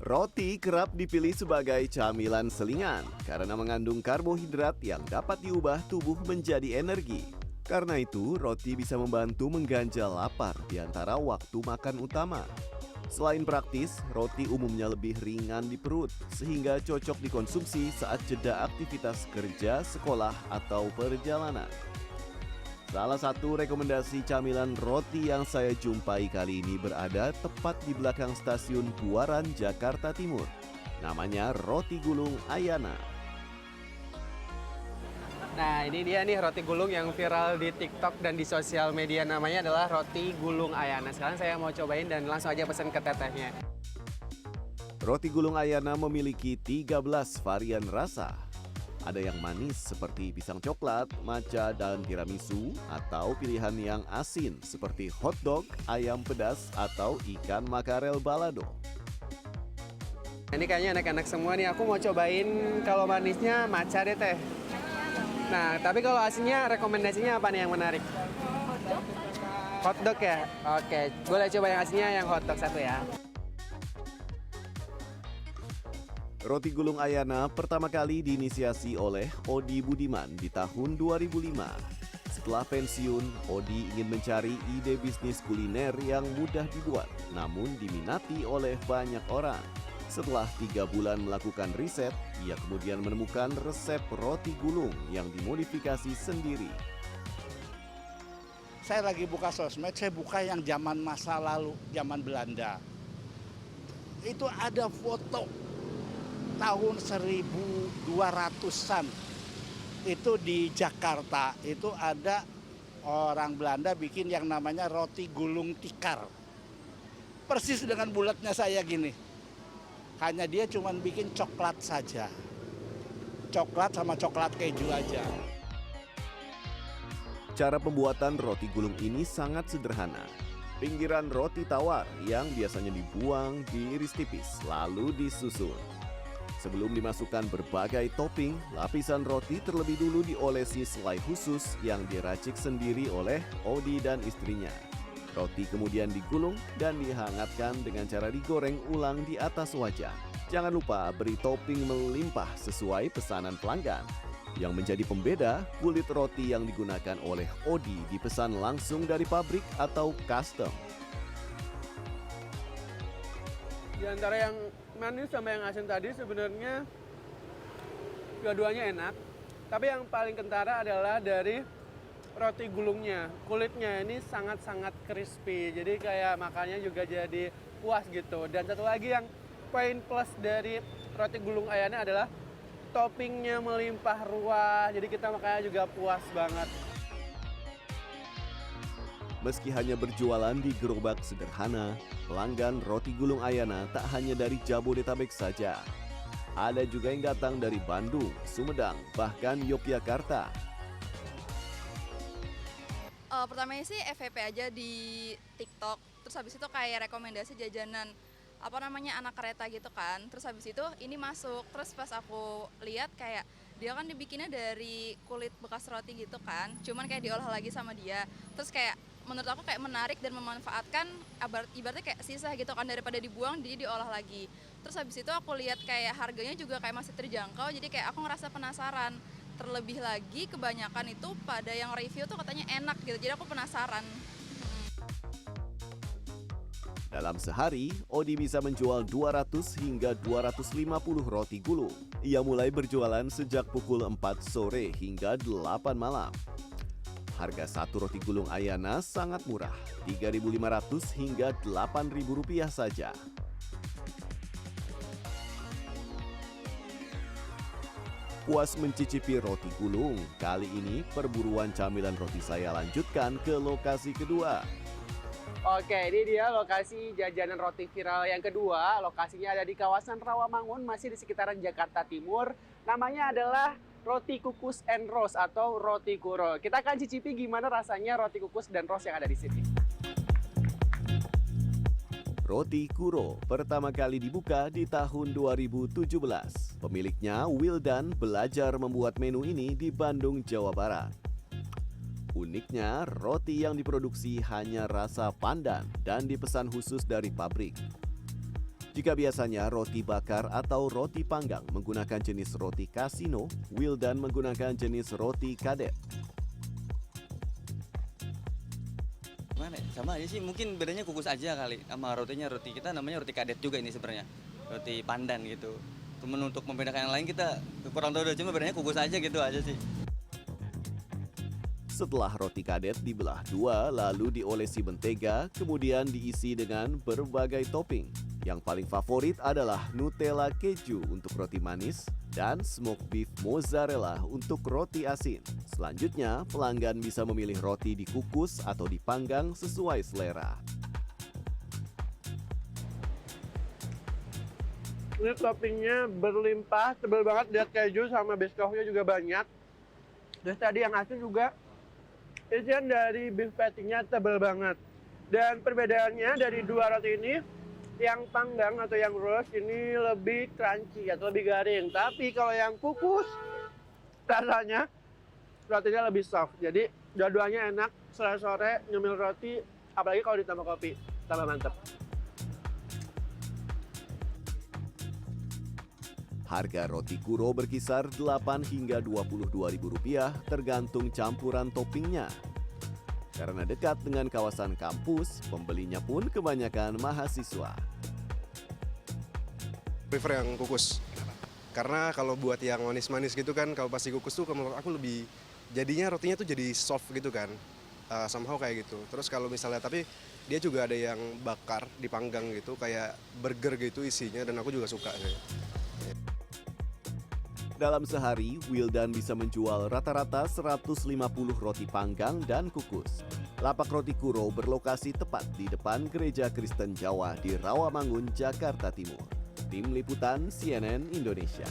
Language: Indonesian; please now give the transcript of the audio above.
Roti kerap dipilih sebagai camilan selingan karena mengandung karbohidrat yang dapat diubah tubuh menjadi energi. Karena itu, roti bisa membantu mengganjal lapar di antara waktu makan utama. Selain praktis, roti umumnya lebih ringan di perut, sehingga cocok dikonsumsi saat jeda aktivitas kerja, sekolah, atau perjalanan. Salah satu rekomendasi camilan roti yang saya jumpai kali ini berada tepat di belakang stasiun Buaran, Jakarta Timur. Namanya Roti Gulung Ayana. Nah, ini dia nih roti gulung yang viral di TikTok dan di sosial media. Namanya adalah Roti Gulung Ayana. Sekarang saya mau cobain dan langsung aja pesan ke tetehnya. Roti Gulung Ayana memiliki 13 varian rasa. Ada yang manis seperti pisang coklat, matcha, dan tiramisu, atau pilihan yang asin seperti hotdog, ayam pedas, atau ikan makarel balado. Ini kayaknya anak-anak semua nih. Aku mau cobain kalau manisnya matcha deh teh. Nah, tapi kalau asinnya rekomendasinya apa nih yang menarik? Hotdog ya? Oke, boleh coba yang asinnya yang hotdog satu ya. Roti Gulung Ayana pertama kali diinisiasi oleh Odi Budiman di tahun 2005. Setelah pensiun, Odi ingin mencari ide bisnis kuliner yang mudah dibuat, namun diminati oleh banyak orang. Setelah 3 bulan melakukan riset, ia kemudian menemukan resep roti gulung yang dimodifikasi sendiri. Saya lagi buka sosmed, saya buka yang zaman masa lalu, zaman Belanda. Itu ada foto tahun 1200-an. Itu di Jakarta, itu ada orang Belanda bikin yang namanya roti gulung tikar. Persis dengan bulatnya saya gini. Hanya dia cuma bikin coklat saja. Coklat sama coklat keju aja. Cara pembuatan roti gulung ini sangat sederhana. Pinggiran roti tawar yang biasanya dibuang diiris tipis, lalu disusun. Sebelum dimasukkan berbagai topping, lapisan roti terlebih dulu diolesi selai khusus yang diracik sendiri oleh Odi dan istrinya. Roti kemudian digulung dan dihangatkan dengan cara digoreng ulang di atas wajan. Jangan lupa beri topping melimpah sesuai pesanan pelanggan. Yang menjadi pembeda, kulit roti yang digunakan oleh Odi dipesan langsung dari pabrik atau custom. Di antara yang manis sama yang asin tadi sebenarnya dua-duanya enak. Tapi yang paling kentara adalah dari roti gulungnya. Kulitnya ini sangat-sangat crispy. Jadi kayak makannya juga jadi puas gitu. Dan satu lagi yang poin plus dari roti gulung Ayana adalah toppingnya melimpah ruah. Jadi kita makannya juga puas banget. Meski hanya berjualan di gerobak sederhana, pelanggan roti gulung Ayana tak hanya dari Jabodetabek saja. Ada juga yang datang dari Bandung, Sumedang, bahkan Yogyakarta. Pertamanya sih FYP aja di TikTok, terus habis itu kayak rekomendasi jajanan anak kereta gitu kan. Terus habis itu ini masuk, terus pas aku lihat kayak dia kan dibikinnya dari kulit bekas roti gitu kan, cuman kayak diolah lagi sama dia. Terus kayak menurut aku kayak menarik dan memanfaatkan ibaratnya kayak sisa gitu kan, daripada dibuang jadi diolah lagi. Terus habis itu aku lihat kayak harganya juga kayak masih terjangkau, jadi kayak aku ngerasa penasaran. Terlebih lagi kebanyakan itu pada yang review tuh katanya enak gitu, jadi aku penasaran. Dalam sehari, Odi bisa menjual 200 hingga 250 roti gulung. Ia mulai berjualan sejak pukul 4 sore hingga 8 malam. Harga satu roti gulung Ayana sangat murah, Rp3.500 hingga Rp8.000 saja. Puas mencicipi roti gulung, kali ini perburuan camilan roti saya lanjutkan ke lokasi kedua. Oke, ini dia lokasi jajanan roti viral yang kedua. Lokasinya ada di kawasan Rawamangun, masih di sekitaran Jakarta Timur. Namanya adalah Roti Kukus and Roast atau Roti Kuro. Kita akan cicipi gimana rasanya roti kukus dan roast yang ada di sini. Roti Kuro pertama kali dibuka di tahun 2017. Pemiliknya, Wildan, belajar membuat menu ini di Bandung, Jawa Barat. Uniknya, roti yang diproduksi hanya rasa pandan dan dipesan khusus dari pabrik. Jika biasanya roti bakar atau roti panggang menggunakan jenis roti Casino, Wildan menggunakan jenis roti kadet. Gimana ya? Sama aja sih, mungkin bedanya kukus aja kali sama rotinya. Roti kita namanya roti kadet juga ini sebenarnya, roti pandan gitu. Cuman untuk membedakan yang lain kita kurang tahu, cuma bedanya kukus aja gitu aja sih. Setelah roti kadet dibelah dua, lalu diolesi mentega, kemudian diisi dengan berbagai topping. Yang paling favorit adalah Nutella keju untuk roti manis dan smoked beef mozzarella untuk roti asin. Selanjutnya, pelanggan bisa memilih roti dikukus atau dipanggang sesuai selera. Ini toppingnya berlimpah, tebal banget, lihat keju sama biskuitnya juga banyak. Terus tadi yang asin juga, isian dari beef patty-nya tebal banget. Dan perbedaannya dari dua roti ini, yang panggang atau yang roast ini lebih crunchy atau lebih garing. Tapi kalau yang kukus, rasanya rotinya lebih soft. Jadi dua-duanya enak, sore-sore nyemil roti, apalagi kalau ditambah kopi, tambah mantep. Harga roti kuro berkisar 8 hingga Rp22.000 tergantung campuran toppingnya. Karena dekat dengan kawasan kampus, pembelinya pun kebanyakan mahasiswa. Prefer yang kukus. Karena kalau buat yang manis-manis gitu kan, kalau pasti kukus tuh menurut aku lebih, jadinya rotinya tuh jadi soft gitu kan. Somehow kayak gitu. Terus kalau misalnya, tapi dia juga ada yang bakar, dipanggang gitu, kayak burger gitu isinya, dan aku juga suka sih. Dalam sehari, Wildan bisa menjual rata-rata 150 roti panggang dan kukus. Lapak roti kuro berlokasi tepat di depan Gereja Kristen Jawa di Rawamangun, Jakarta Timur. Tim Liputan CNN Indonesia.